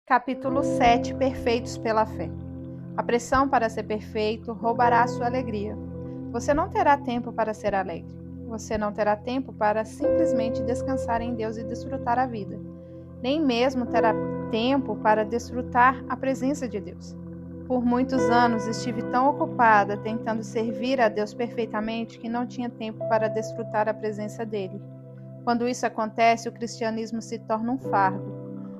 Capítulo 7. Perfeitos pela fé. A pressão para ser perfeito roubará a sua alegria. Você não terá tempo para ser alegre. Você não terá tempo para simplesmente descansar em Deus e desfrutar a vida. Nem mesmo terá tempo para desfrutar a presença de Deus. Por muitos anos estive tão ocupada tentando servir a Deus perfeitamente que não tinha tempo para desfrutar a presença dele. Quando isso acontece, o cristianismo se torna um fardo.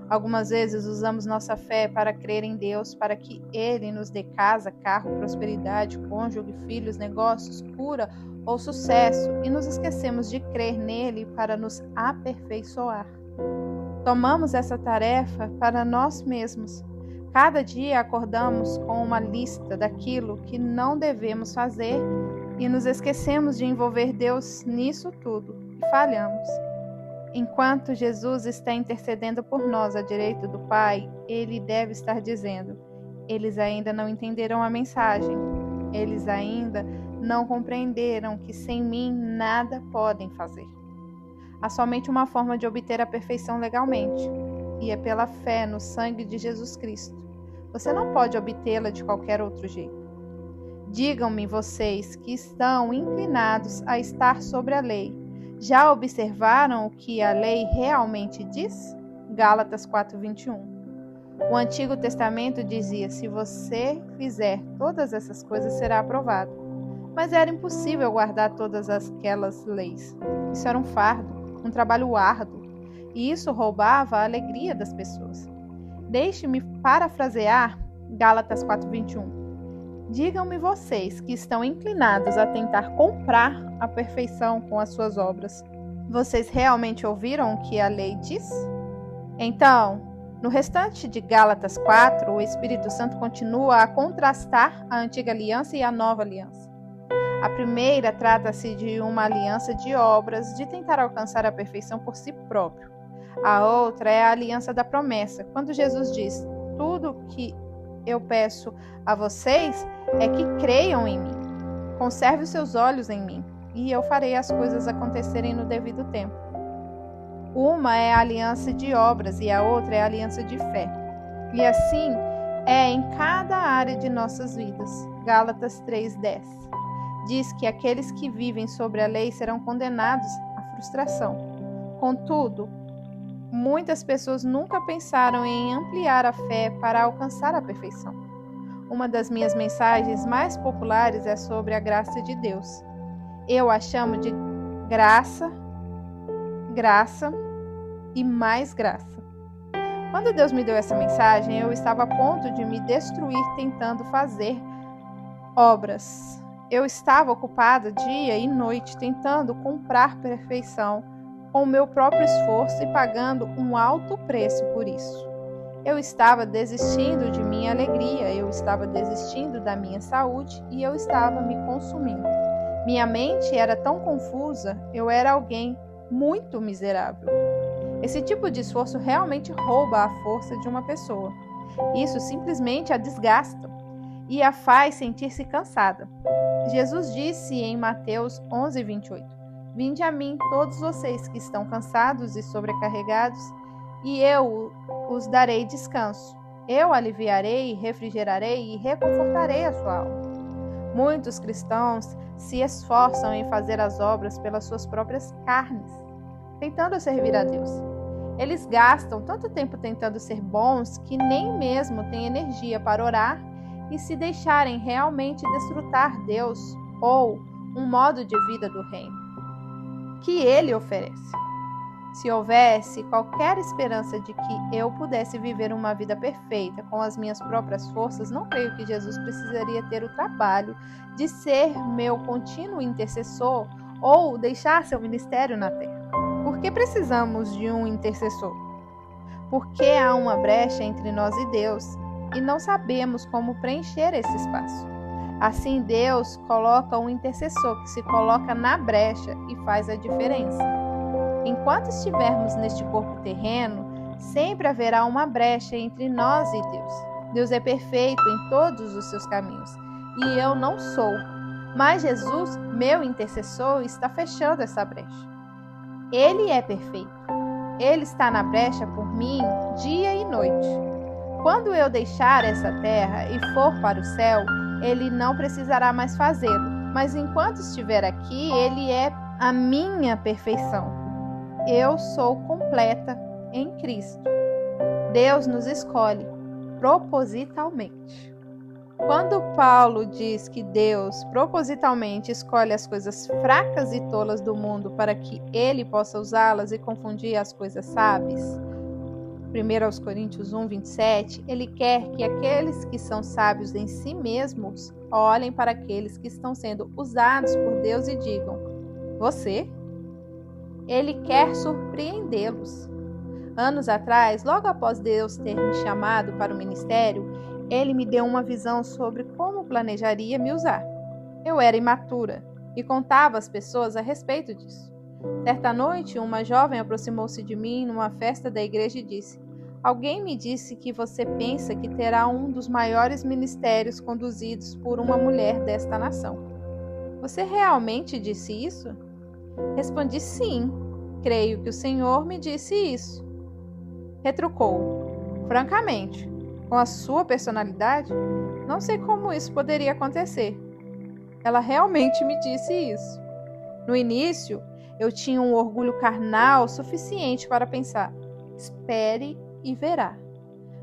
Algumas vezes usamos nossa fé para crer em Deus, para que Ele nos dê casa, carro, prosperidade, cônjuge, filhos, negócios, cura ou sucesso, e nos esquecemos de crer nele para nos aperfeiçoar. Tomamos essa tarefa para nós mesmos. Cada dia acordamos com uma lista daquilo que não devemos fazer e nos esquecemos de envolver Deus nisso tudo e falhamos. Enquanto Jesus está intercedendo por nós à direita do Pai, Ele deve estar dizendo: eles ainda não entenderam a mensagem. Eles ainda não compreenderam que sem mim nada podem fazer. Há somente uma forma de obter a perfeição legalmente, e é pela fé no sangue de Jesus Cristo. Você não pode obtê-la de qualquer outro jeito. Digam-me vocês que estão inclinados a estar sobre a lei. Já observaram o que a lei realmente diz? Gálatas 4:21. O Antigo Testamento dizia: se você fizer todas essas coisas, será aprovado. Mas era impossível guardar todas aquelas leis. Isso era um fardo, um trabalho árduo, e isso roubava a alegria das pessoas. Deixe-me parafrasear Gálatas 4:21. Digam-me vocês que estão inclinados a tentar comprar a perfeição com as suas obras. Vocês realmente ouviram o que a lei diz? Então, no restante de Gálatas 4, o Espírito Santo continua a contrastar a antiga aliança e a nova aliança. A primeira trata-se de uma aliança de obras, de tentar alcançar a perfeição por si próprio. A outra é a aliança da promessa, quando Jesus diz: tudo que eu peço a vocês é que creiam em mim. Conserve os seus olhos em mim, e eu farei as coisas acontecerem no devido tempo. Uma é a aliança de obras e a outra é a aliança de fé. E assim é em cada área de nossas vidas. Gálatas 3:10 diz que aqueles que vivem sobre a lei serão condenados à frustração. Contudo, muitas pessoas nunca pensaram em ampliar a fé para alcançar a perfeição. Uma das minhas mensagens mais populares é sobre a graça de Deus. Eu a chamo de graça, graça e mais graça. Quando Deus me deu essa mensagem, eu estava a ponto de me destruir tentando fazer obras. Eu estava ocupada dia e noite tentando comprar perfeição com o meu próprio esforço e pagando um alto preço por isso. Eu estava desistindo de minha alegria, eu estava desistindo da minha saúde e eu estava me consumindo. Minha mente era tão confusa, eu era alguém muito miserável. Esse tipo de esforço realmente rouba a força de uma pessoa. Isso simplesmente a desgasta e a faz sentir-se cansada. Jesus disse em Mateus 11:28: vinde a mim todos vocês que estão cansados e sobrecarregados, e eu os darei descanso. Eu aliviarei, refrigerarei e reconfortarei a sua alma. Muitos cristãos se esforçam em fazer as obras pelas suas próprias carnes, tentando servir a Deus. Eles gastam tanto tempo tentando ser bons que nem mesmo têm energia para orar e se deixarem realmente desfrutar Deus ou um modo de vida do reino que Ele oferece. Se houvesse qualquer esperança de que eu pudesse viver uma vida perfeita com as minhas próprias forças, não creio que Jesus precisaria ter o trabalho de ser meu contínuo intercessor ou deixar seu ministério na terra. Por que precisamos de um intercessor? Porque há uma brecha entre nós e Deus e não sabemos como preencher esse espaço. Assim, Deus coloca um intercessor que se coloca na brecha e faz a diferença. Enquanto estivermos neste corpo terreno, sempre haverá uma brecha entre nós e Deus. Deus é perfeito em todos os seus caminhos, e eu não sou. Mas Jesus, meu intercessor, está fechando essa brecha. Ele é perfeito. Ele está na brecha por mim dia e noite. Quando eu deixar essa terra e for para o céu, ele não precisará mais fazê-lo, mas enquanto estiver aqui, ele é a minha perfeição. Eu sou completa em Cristo. Deus nos escolhe propositalmente. Quando Paulo diz que Deus propositalmente escolhe as coisas fracas e tolas do mundo para que ele possa usá-las e confundir as coisas sábias, 1 Coríntios 1:27, ele quer que aqueles que são sábios em si mesmos olhem para aqueles que estão sendo usados por Deus e digam: você? Ele quer surpreendê-los. Anos atrás, logo após Deus ter me chamado para o ministério, ele me deu uma visão sobre como planejaria me usar. Eu era imatura e contava às pessoas a respeito disso. Certa noite, uma jovem aproximou-se de mim numa festa da igreja e disse: alguém me disse que você pensa que terá um dos maiores ministérios conduzidos por uma mulher desta nação. Você realmente disse isso? Respondi: sim, creio que o Senhor me disse isso. Retrucou: francamente, com a sua personalidade, não sei como isso poderia acontecer. Ela realmente me disse isso. No início, eu tinha um orgulho carnal suficiente para pensar: espere e verá.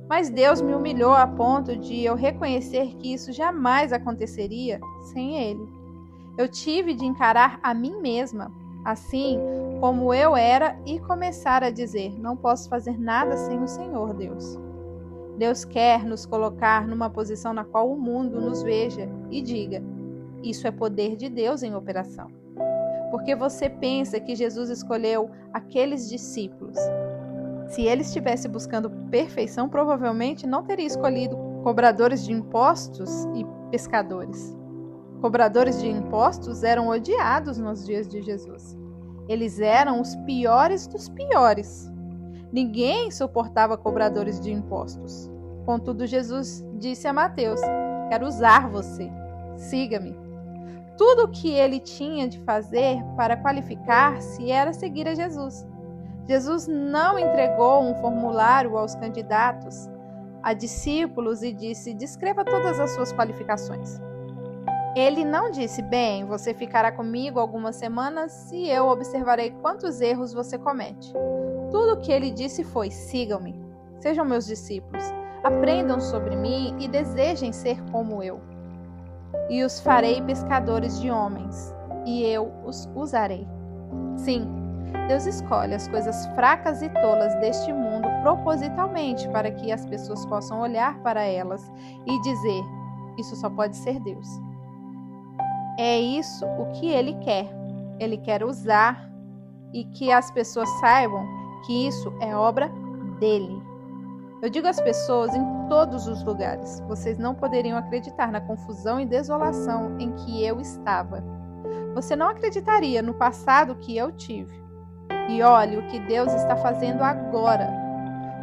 Mas Deus me humilhou a ponto de eu reconhecer que isso jamais aconteceria sem Ele. Eu tive de encarar a mim mesma, assim como eu era, e começar a dizer: não posso fazer nada sem o Senhor Deus. Deus quer nos colocar numa posição na qual o mundo nos veja e diga: isso é poder de Deus em operação. Porque você pensa que Jesus escolheu aqueles discípulos. Se ele estivesse buscando perfeição, provavelmente não teria escolhido cobradores de impostos e pescadores. Cobradores de impostos eram odiados nos dias de Jesus. Eles eram os piores dos piores. Ninguém suportava cobradores de impostos. Contudo, Jesus disse a Mateus: quero usar você. Siga-me. Tudo o que ele tinha de fazer para qualificar-se era seguir a Jesus. Jesus não entregou um formulário aos candidatos a discípulos e disse: descreva todas as suas qualificações. Ele não disse: bem, você ficará comigo algumas semanas e eu observarei quantos erros você comete. Tudo o que ele disse foi: sigam-me, sejam meus discípulos, aprendam sobre mim e desejem ser como eu. E os farei pescadores de homens, e eu os usarei. Sim, Deus escolhe as coisas fracas e tolas deste mundo propositalmente para que as pessoas possam olhar para elas e dizer: isso só pode ser Deus. É isso o que Ele quer. Ele quer usar e que as pessoas saibam que isso é obra dele. Eu digo às pessoas em todos os lugares: vocês não poderiam acreditar na confusão e desolação em que eu estava. Você não acreditaria no passado que eu tive. E olhe o que Deus está fazendo agora.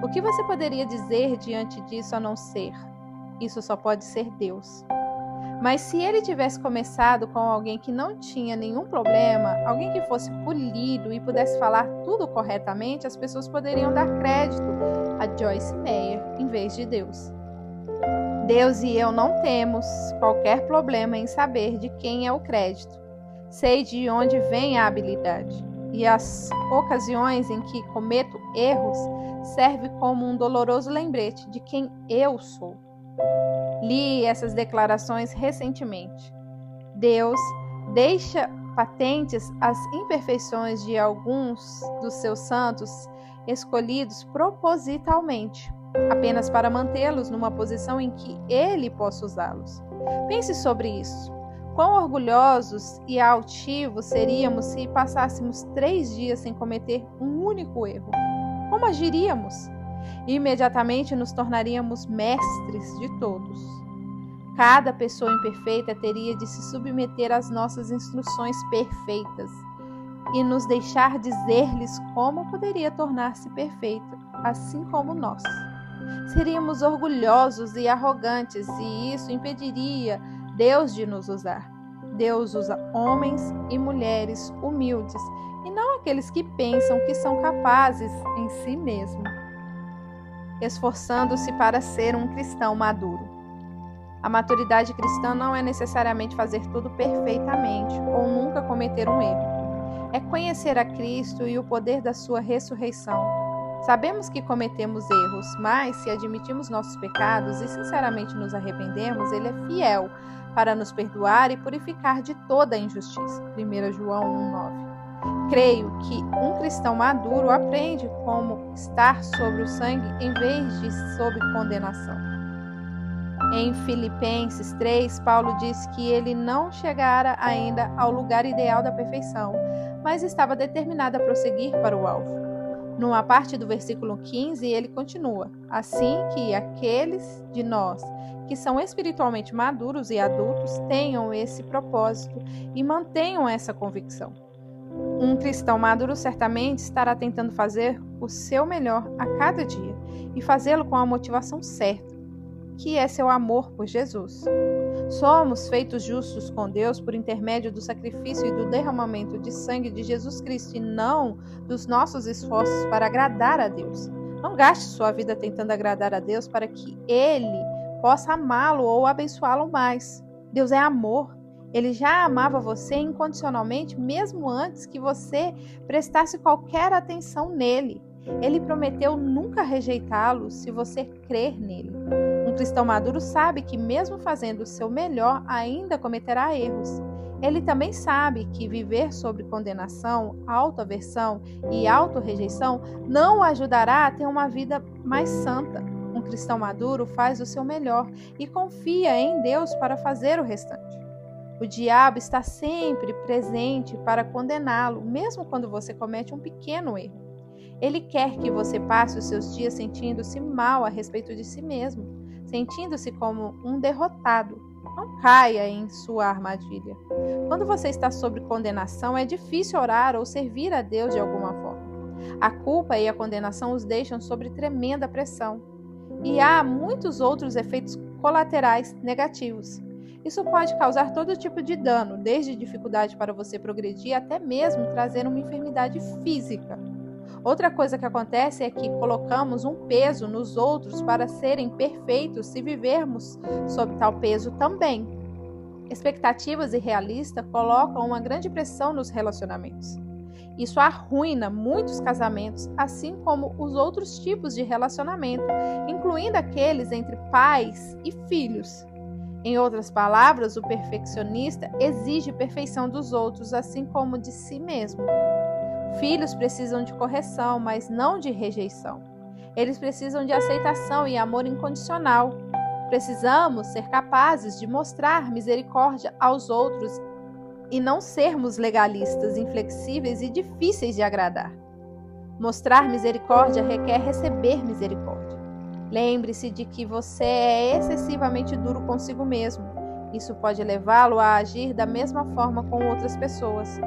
O que você poderia dizer diante disso a não ser: isso só pode ser Deus? Mas se ele tivesse começado com alguém que não tinha nenhum problema, alguém que fosse polido e pudesse falar tudo corretamente, as pessoas poderiam dar crédito a Joyce Meyer em vez de Deus. Deus e eu não temos qualquer problema em saber de quem é o crédito. Sei de onde vem a habilidade. E as ocasiões em que cometo erros serve como um doloroso lembrete de quem eu sou. Li essas declarações recentemente. Deus deixa patentes as imperfeições de alguns dos seus santos escolhidos propositalmente, apenas para mantê-los numa posição em que Ele possa usá-los. Pense sobre isso. Quão orgulhosos e altivos seríamos se passássemos 3 dias sem cometer um único erro? Como agiríamos? Imediatamente nos tornaríamos mestres de todos. Cada pessoa imperfeita teria de se submeter às nossas instruções perfeitas e nos deixar dizer-lhes como poderia tornar-se perfeita, assim como nós. Seríamos orgulhosos e arrogantes, e isso impediria Deus de nos usar. Deus usa homens e mulheres humildes, e não aqueles que pensam que são capazes em si mesmos. esforçando-se para ser um cristão maduro. A maturidade cristã não é necessariamente fazer tudo perfeitamente ou nunca cometer um erro. É conhecer a Cristo e o poder da sua ressurreição. Sabemos que cometemos erros, mas se admitimos nossos pecados e sinceramente nos arrependemos, Ele é fiel para nos perdoar e purificar de toda a injustiça. 1 João 1,9. Creio que um cristão maduro aprende como estar sobre o sangue em vez de sob condenação. Em Filipenses 3, Paulo diz que ele não chegara ainda ao lugar ideal da perfeição, mas estava determinado a prosseguir para o alvo. Numa parte do versículo 15, ele continua: assim que aqueles de nós que são espiritualmente maduros e adultos tenham esse propósito e mantenham essa convicção. Um cristão maduro certamente estará tentando fazer o seu melhor a cada dia e fazê-lo com a motivação certa, que é seu amor por Jesus. Somos feitos justos com Deus por intermédio do sacrifício e do derramamento de sangue de Jesus Cristo e não dos nossos esforços para agradar a Deus. Não gaste sua vida tentando agradar a Deus para que Ele possa amá-lo ou abençoá-lo mais. Deus é amor. Ele já amava você incondicionalmente mesmo antes que você prestasse qualquer atenção nele. Ele prometeu nunca rejeitá-lo se você crer nele. Um cristão maduro sabe que mesmo fazendo o seu melhor, ainda cometerá erros. Ele também sabe que viver sobre condenação, autoaversão e autorrejeição não o ajudará a ter uma vida mais santa. Um cristão maduro faz o seu melhor e confia em Deus para fazer o restante. O diabo está sempre presente para condená-lo, mesmo quando você comete um pequeno erro. Ele quer que você passe os seus dias sentindo-se mal a respeito de si mesmo, sentindo-se como um derrotado. Não caia em sua armadilha. Quando você está sob condenação, é difícil orar ou servir a Deus de alguma forma. A culpa e a condenação os deixam sob tremenda pressão. E há muitos outros efeitos colaterais negativos. Isso pode causar todo tipo de dano, desde dificuldade para você progredir até mesmo trazer uma enfermidade física. Outra coisa que acontece é que colocamos um peso nos outros para serem perfeitos se vivermos sob tal peso também. Expectativas irrealistas colocam uma grande pressão nos relacionamentos. Isso arruína muitos casamentos, assim como os outros tipos de relacionamento, incluindo aqueles entre pais e filhos. Em outras palavras, o perfeccionista exige perfeição dos outros, assim como de si mesmo. Filhos precisam de correção, mas não de rejeição. Eles precisam de aceitação e amor incondicional. Precisamos ser capazes de mostrar misericórdia aos outros e não sermos legalistas, inflexíveis e difíceis de agradar. Mostrar misericórdia requer receber misericórdia. Lembre-se de que você é excessivamente duro consigo mesmo. Isso pode levá-lo a agir da mesma forma com outras pessoas.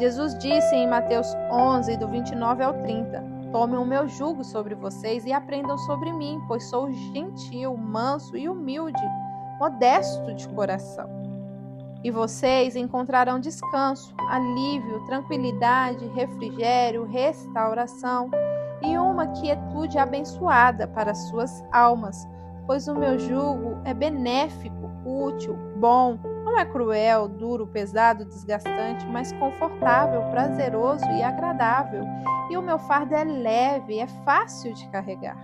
Jesus disse em Mateus 11, do 29 ao 30, tomem o meu jugo sobre vocês e aprendam sobre mim, pois sou gentil, manso e humilde, modesto de coração. E vocês encontrarão descanso, alívio, tranquilidade, refrigério, restauração e uma quietude abençoada para suas almas, pois o meu jugo é benéfico, útil, bom, não é cruel, duro, pesado, desgastante, mas confortável, prazeroso e agradável, e o meu fardo é leve, é fácil de carregar.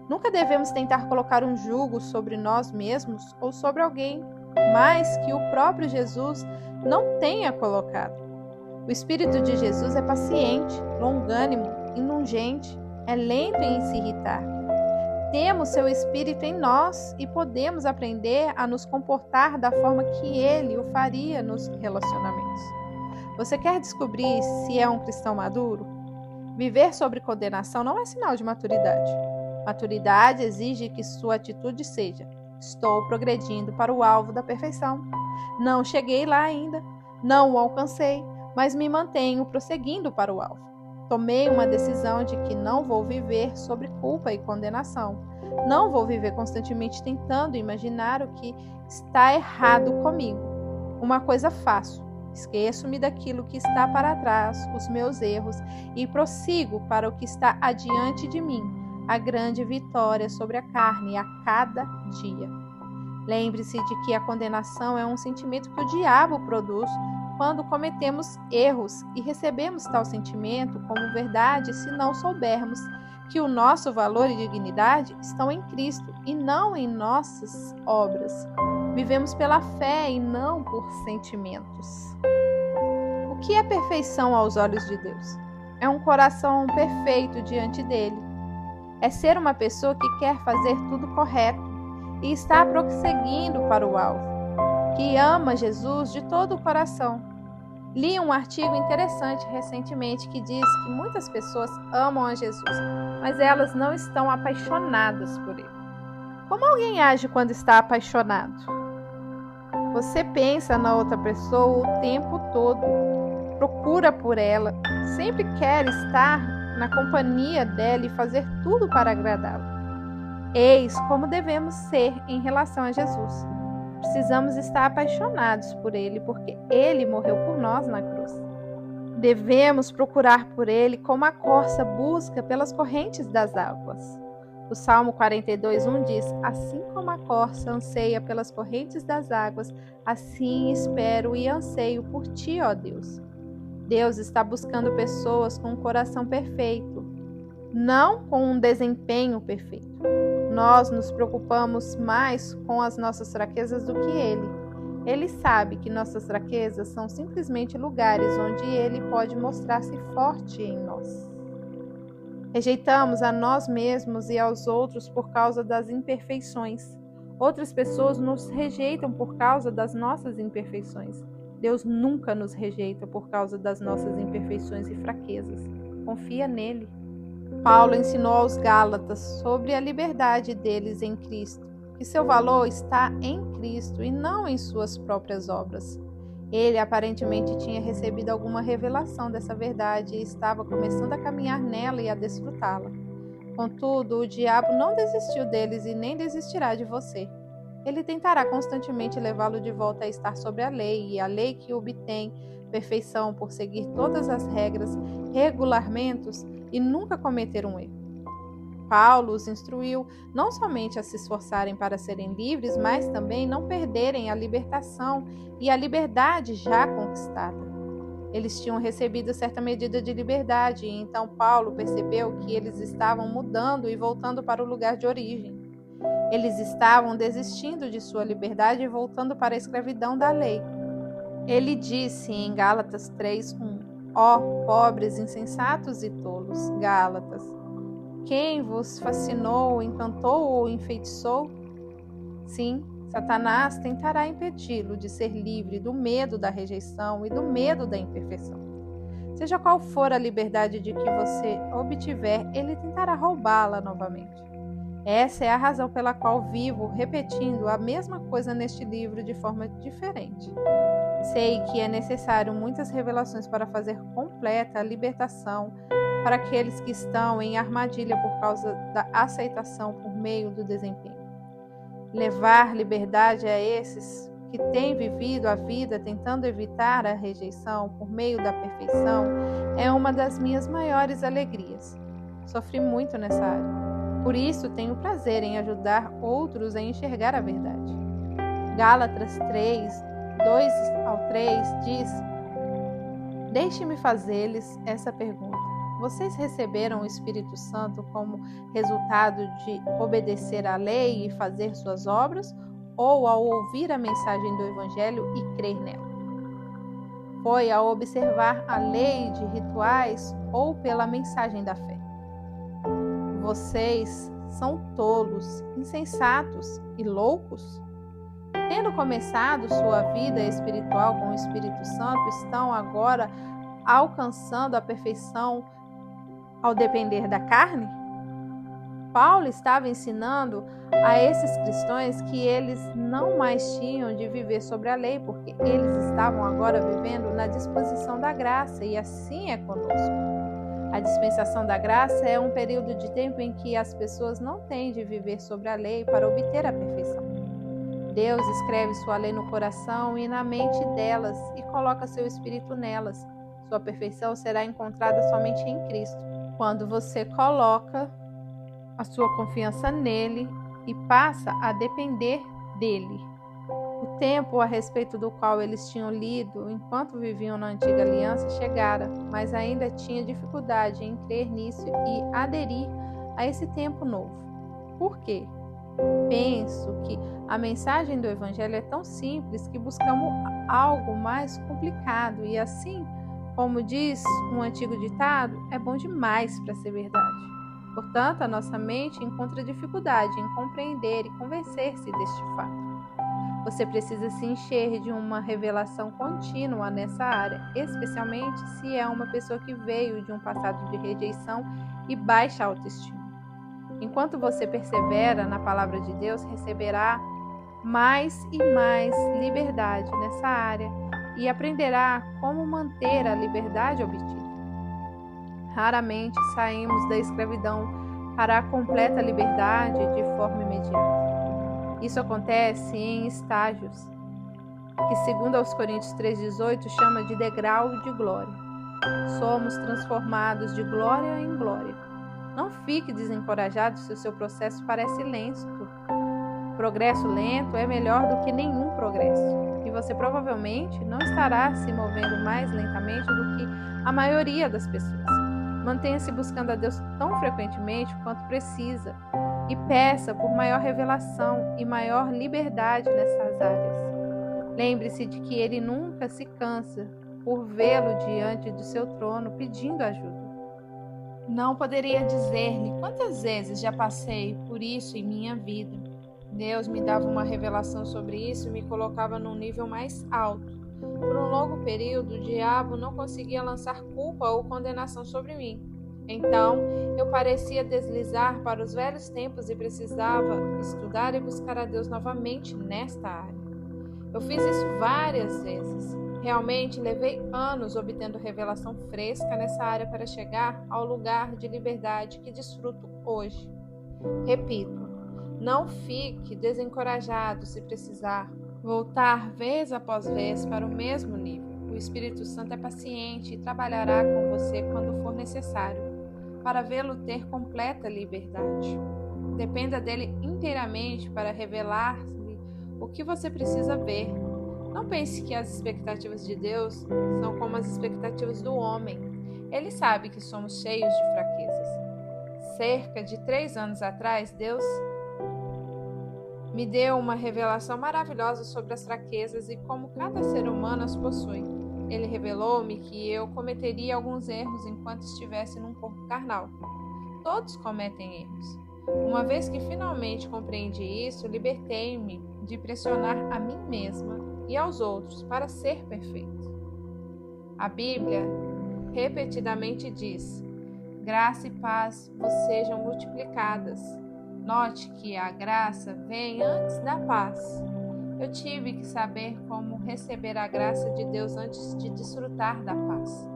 Nunca devemos tentar colocar um jugo sobre nós mesmos ou sobre alguém, mais que o próprio Jesus não tenha colocado. O Espírito de Jesus é paciente, longânimo, indulgente, é lento em se irritar. Temos seu Espírito em nós e podemos aprender a nos comportar da forma que Ele o faria nos relacionamentos. Você quer descobrir se é um cristão maduro? Viver sobre condenação não é sinal de maturidade. Maturidade exige que sua atitude seja: estou progredindo para o alvo da perfeição. Não cheguei lá ainda, não o alcancei, mas me mantenho prosseguindo para o alvo. Tomei uma decisão de que não vou viver sobre culpa e condenação. Não vou viver constantemente tentando imaginar o que está errado comigo. Uma coisa faço: esqueço-me daquilo que está para trás, os meus erros, e prossigo para o que está adiante de mim, a grande vitória sobre a carne a cada dia. Lembre-se de que a condenação é um sentimento que o diabo produz quando cometemos erros e recebemos tal sentimento como verdade se não soubermos que o nosso valor e dignidade estão em Cristo e não em nossas obras. Vivemos pela fé e não por sentimentos. O que é perfeição aos olhos de Deus? É um coração perfeito diante dele. É ser uma pessoa que quer fazer tudo correto e está prosseguindo para o alvo, que ama Jesus de todo o coração. Li um artigo interessante recentemente que diz que muitas pessoas amam a Jesus, mas elas não estão apaixonadas por ele. Como alguém age quando está apaixonado? Você pensa na outra pessoa o tempo todo, procura por ela, sempre quer estar na companhia dela e fazer tudo para agradá-la. Eis como devemos ser em relação a Jesus. Precisamos estar apaixonados por ele, porque ele morreu por nós na cruz. Devemos procurar por ele como a corça busca pelas correntes das águas. O Salmo 42:1 diz: assim como a corça anseia pelas correntes das águas, assim espero e anseio por ti, ó Deus. Deus está buscando pessoas com um coração perfeito, não com um desempenho perfeito. Nós nos preocupamos mais com as nossas fraquezas do que Ele. Ele sabe que nossas fraquezas são simplesmente lugares onde Ele pode mostrar-se forte em nós. Rejeitamos a nós mesmos e aos outros por causa das imperfeições. Outras pessoas nos rejeitam por causa das nossas imperfeições. Deus nunca nos rejeita por causa das nossas imperfeições e fraquezas. Confia nele. Paulo ensinou aos Gálatas sobre a liberdade deles em Cristo, que seu valor está em Cristo e não em suas próprias obras. Ele aparentemente tinha recebido alguma revelação dessa verdade e estava começando a caminhar nela e a desfrutá-la. Contudo, o diabo não desistiu deles e nem desistirá de você. Ele tentará constantemente levá-lo de volta a estar sobre a lei, e a lei que obtém perfeição por seguir todas as regras, regulamentos e nunca cometer um erro. Paulo os instruiu não somente a se esforçarem para serem livres, mas também não perderem a libertação e a liberdade já conquistada. Eles tinham recebido certa medida de liberdade, e então Paulo percebeu que eles estavam mudando e voltando para o lugar de origem. Eles estavam desistindo de sua liberdade e voltando para a escravidão da lei. Ele disse em Gálatas 3:1: ó, pobres, insensatos e tolos, Gálatas, quem vos fascinou, encantou ou enfeitiçou? Sim, Satanás tentará impedi-lo de ser livre do medo da rejeição e do medo da imperfeição. Seja qual for a liberdade de que você obtiver, ele tentará roubá-la novamente. Essa é a razão pela qual vivo repetindo a mesma coisa neste livro de forma diferente. Sei que é necessário muitas revelações para fazer completa a libertação para aqueles que estão em armadilha por causa da aceitação por meio do desempenho. Levar liberdade a esses que têm vivido a vida tentando evitar a rejeição por meio da perfeição é uma das minhas maiores alegrias. Sofri muito nessa área. Por isso, tenho prazer em ajudar outros a enxergar a verdade. Gálatas 3:2-3 diz: deixe-me fazer-lhes essa pergunta. Vocês receberam o Espírito Santo como resultado de obedecer à lei e fazer suas obras, ou ao ouvir a mensagem do Evangelho e crer nela? Foi ao observar a lei de rituais ou pela mensagem da fé? Vocês são tolos, insensatos e loucos? Tendo começado sua vida espiritual com o Espírito Santo, estão agora alcançando a perfeição ao depender da carne? Paulo estava ensinando a esses cristãos que eles não mais tinham de viver sobre a lei, porque eles estavam agora vivendo na disposição da graça, e assim é conosco. A dispensação da graça é um período de tempo em que as pessoas não têm de viver sobre a lei para obter a perfeição. Deus escreve sua lei no coração e na mente delas e coloca seu Espírito nelas. Sua perfeição será encontrada somente em Cristo. Quando você coloca a sua confiança nele e passa a depender dele. O tempo a respeito do qual eles tinham lido enquanto viviam na antiga aliança chegara, mas ainda tinha dificuldade em crer nisso e aderir a esse tempo novo. Por quê? Penso que a mensagem do Evangelho é tão simples que buscamos algo mais complicado e assim, como diz um antigo ditado, é bom demais para ser verdade. Portanto, a nossa mente encontra dificuldade em compreender e convencer-se deste fato. Você precisa se encher de uma revelação contínua nessa área, especialmente se é uma pessoa que veio de um passado de rejeição e baixa autoestima. Enquanto você persevera na palavra de Deus, receberá mais e mais liberdade nessa área e aprenderá como manter a liberdade obtida. Raramente saímos da escravidão para a completa liberdade de forma imediata. Isso acontece em estágios, que segundo aos Coríntios 3,18 chama de degrau de glória. Somos transformados de glória em glória. Não fique desencorajado se o seu processo parece lento. Progresso lento é melhor do que nenhum progresso. E você provavelmente não estará se movendo mais lentamente do que a maioria das pessoas. Mantenha-se buscando a Deus tão frequentemente quanto precisa e peça por maior revelação e maior liberdade nessas áreas. Lembre-se de que Ele nunca se cansa por vê-lo diante do seu trono pedindo ajuda. Não poderia dizer-lhe quantas vezes já passei por isso em minha vida. Deus me dava uma revelação sobre isso e me colocava num nível mais alto. Por um longo período, o diabo não conseguia lançar culpa ou condenação sobre mim. Então, eu parecia deslizar para os velhos tempos e precisava estudar e buscar a Deus novamente nesta área. Eu fiz isso várias vezes. Realmente levei anos obtendo revelação fresca nessa área para chegar ao lugar de liberdade que desfruto hoje. Repito, não fique desencorajado se precisar voltar vez após vez para o mesmo nível. O Espírito Santo é paciente e trabalhará com você quando for necessário, para vê-lo ter completa liberdade. Dependa dele inteiramente para revelar-lhe o que você precisa ver. Não pense que as expectativas de Deus são como as expectativas do homem. Ele sabe que somos cheios de fraquezas. Cerca de 3 anos atrás, Deus me deu uma revelação maravilhosa sobre as fraquezas e como cada ser humano as possui. Ele revelou-me que eu cometeria alguns erros enquanto estivesse num corpo carnal. Todos cometem erros. Uma vez que finalmente compreendi isso, libertei-me de pressionar a mim mesma e aos outros para ser perfeito. A Bíblia repetidamente diz: graça e paz vos sejam multiplicadas. Note que a graça vem antes da paz. Eu tive que saber como receber a graça de Deus antes de desfrutar da paz.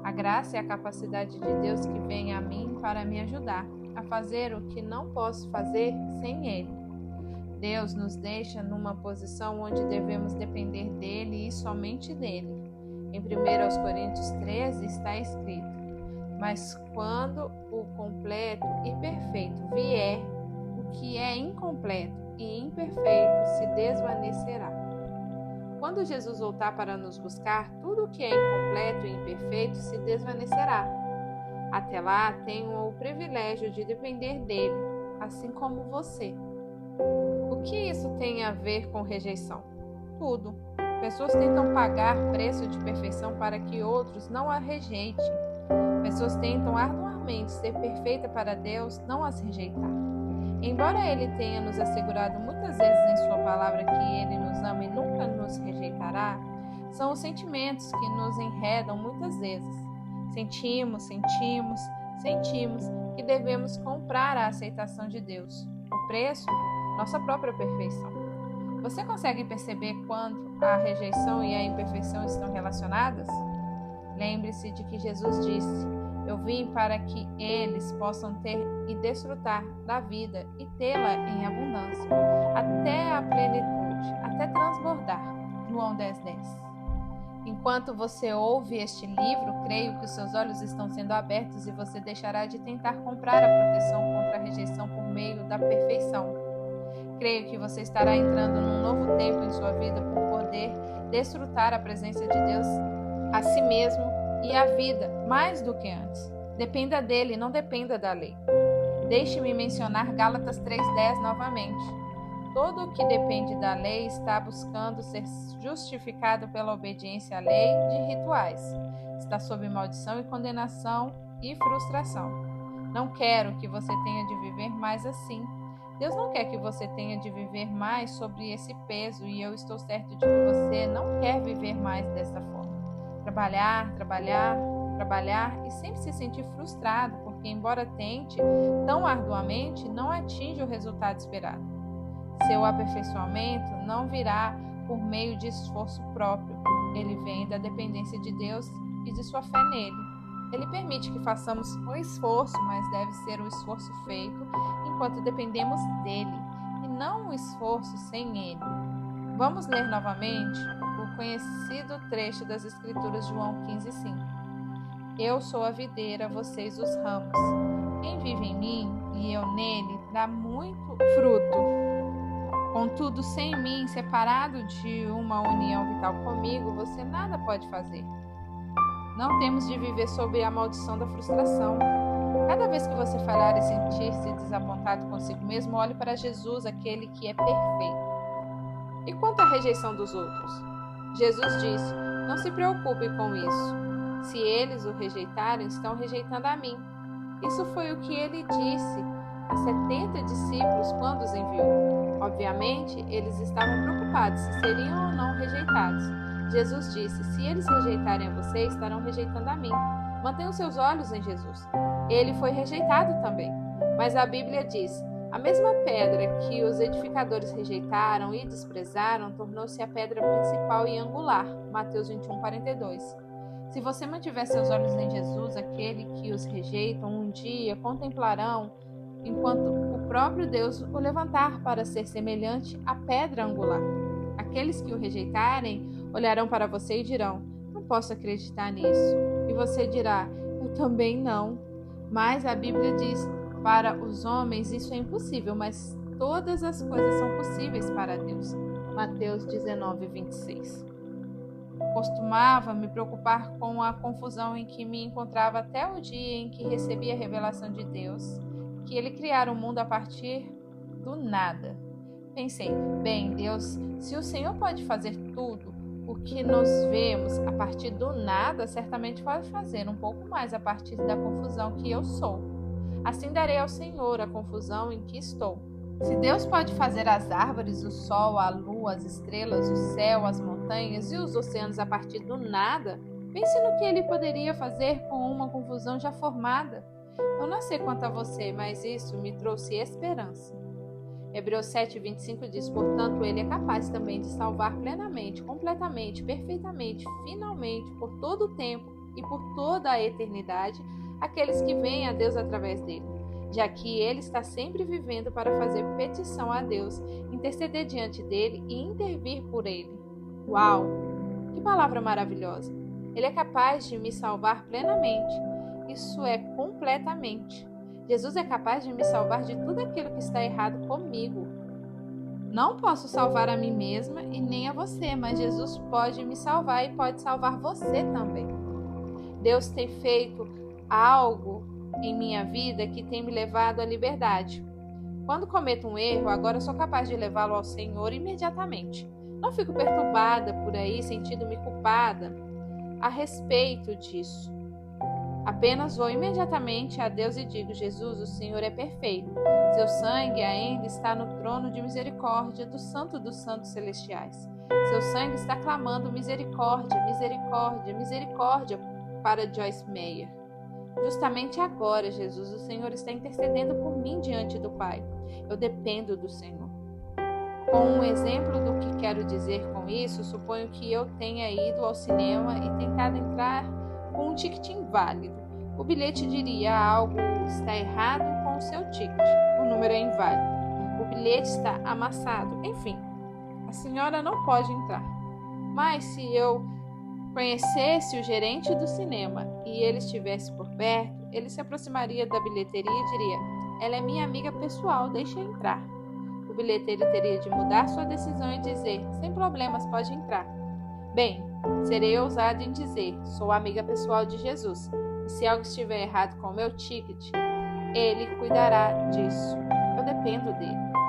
A graça é a capacidade de Deus que vem a mim para me ajudar a fazer o que não posso fazer sem Ele. Deus nos deixa numa posição onde devemos depender dele e somente dele. Em 1 Coríntios 13 está escrito: mas quando o completo e perfeito vier, o que é incompleto e imperfeito se desvanecerá. Quando Jesus voltar para nos buscar, tudo o que é incompleto e imperfeito se desvanecerá. Até lá, tenho o privilégio de depender dele, assim como você. O que isso tem a ver com rejeição? Tudo. Pessoas tentam pagar preço de perfeição para que outros não a rejeitem. Pessoas tentam arduamente ser perfeita para Deus não as rejeitar. Embora Ele tenha nos assegurado muitas vezes em Sua palavra que Ele nos ama e nunca nos rejeitará, são os sentimentos que nos enredam muitas vezes. Sentimos que devemos comprar a aceitação de Deus. O preço, nossa própria perfeição. Você consegue perceber quando a rejeição e a imperfeição estão relacionadas? Lembre-se de que Jesus disse: eu vim para que eles possam ter e desfrutar da vida e tê-la em abundância, até a plenitude, até transbordar. João 10:10. Enquanto você ouve este livro, creio que os seus olhos estão sendo abertos e você deixará de tentar comprar a proteção contra a rejeição por meio da perfeição. Creio que você estará entrando num novo tempo em sua vida por poder desfrutar a presença de Deus, a si mesmo e a vida mais do que antes. Dependa dele, não dependa da lei. Deixe-me mencionar Gálatas 3:10 novamente. Todo o que depende da lei está buscando ser justificado pela obediência à lei de rituais. Está sob maldição e condenação e frustração. Não quero que você tenha de viver mais assim. Deus não quer que você tenha de viver mais sobre esse peso e eu estou certo de que você não quer viver mais dessa forma. Trabalhar e sempre se sentir frustrado porque, embora tente tão arduamente, não atinge o resultado esperado. Seu aperfeiçoamento não virá por meio de esforço próprio. Ele vem da dependência de Deus e de sua fé nele. Ele permite que façamos o esforço, mas deve ser o esforço feito enquanto dependemos dele, e não o esforço sem ele. Vamos ler novamente o conhecido trecho das Escrituras, João 15:5. Eu sou a videira, vocês os ramos. Quem vive em mim e eu nele dá muito fruto. Contudo, sem mim, separado de uma união vital comigo, você nada pode fazer. Não temos de viver sob a maldição da frustração. Cada vez que você falhar e sentir-se desapontado consigo mesmo, olhe para Jesus, aquele que é perfeito. E quanto à rejeição dos outros? Jesus disse: não se preocupe com isso. Se eles o rejeitarem, estão rejeitando a mim. Isso foi o que ele disse a 70 discípulos quando os enviou. Obviamente, eles estavam preocupados se seriam ou não rejeitados. Jesus disse: se eles rejeitarem a você, estarão rejeitando a mim. Mantenham seus olhos em Jesus. Ele foi rejeitado também. Mas a Bíblia diz: a mesma pedra que os edificadores rejeitaram e desprezaram tornou-se a pedra principal e angular. Mateus 21:42. Se você mantiver seus olhos em Jesus, aquele que os rejeitam um dia contemplarão, enquanto o próprio Deus o levantar para ser semelhante à pedra angular. Aqueles que o rejeitarem olharão para você e dirão: não posso acreditar nisso. E você dirá: eu também não. Mas a Bíblia diz: para os homens isso é impossível, mas todas as coisas são possíveis para Deus. Mateus 19:26. Costumava me preocupar com a confusão em que me encontrava até o dia em que recebi a revelação de Deus, que ele criara o mundo a partir do nada. Pensei: bem, Deus, se o Senhor pode fazer tudo o que nós vemos a partir do nada, certamente pode fazer um pouco mais a partir da confusão que eu sou. Assim darei ao Senhor a confusão em que estou. Se Deus pode fazer as árvores, o sol, a lua, as estrelas, o céu, as montanhas e os oceanos a partir do nada, pense no que ele poderia fazer com uma confusão já formada. Eu não sei quanto a você, mas isso me trouxe esperança. Hebreus 7:25 diz: portanto, ele é capaz também de salvar plenamente, completamente, perfeitamente, finalmente, por todo o tempo e por toda a eternidade, aqueles que vêm a Deus através dele, já que ele está sempre vivendo para fazer petição a Deus, interceder diante dele e intervir por ele. Uau! Que palavra maravilhosa! Ele é capaz de me salvar plenamente. Isso é completamente. Jesus é capaz de me salvar de tudo aquilo que está errado comigo. Não posso salvar a mim mesma e nem a você, mas Jesus pode me salvar e pode salvar você também. Deus tem feito algo em minha vida que tem me levado à liberdade. Quando cometo um erro, agora sou capaz de levá-lo ao Senhor imediatamente. Não fico perturbada por aí, sentindo-me culpada a respeito disso. Apenas vou imediatamente a Deus e digo: Jesus, o Senhor é perfeito. Seu sangue ainda está no trono de misericórdia do Santo dos Santos Celestiais. Seu sangue está clamando misericórdia, misericórdia, misericórdia para Joyce Meyer. Justamente agora, Jesus, o Senhor está intercedendo por mim diante do Pai. Eu dependo do Senhor. Com um exemplo do que quero dizer com isso, suponho que eu tenha ido ao cinema e tentado entrar com um ticket inválido. O bilhete diria: algo está errado com o seu ticket. O número é inválido. O bilhete está amassado. Enfim, a senhora não pode entrar. Mas se eu Conhecesse o gerente do cinema e ele estivesse por perto, ele se aproximaria da bilheteria e diria: "Ela é minha amiga pessoal, deixe-a entrar." O bilheteiro teria de mudar sua decisão e dizer: "Sem problemas, pode entrar." Bem, serei ousado em dizer: sou a amiga pessoal de Jesus, e se algo estiver errado com o meu ticket, ele cuidará disso. Eu dependo dele.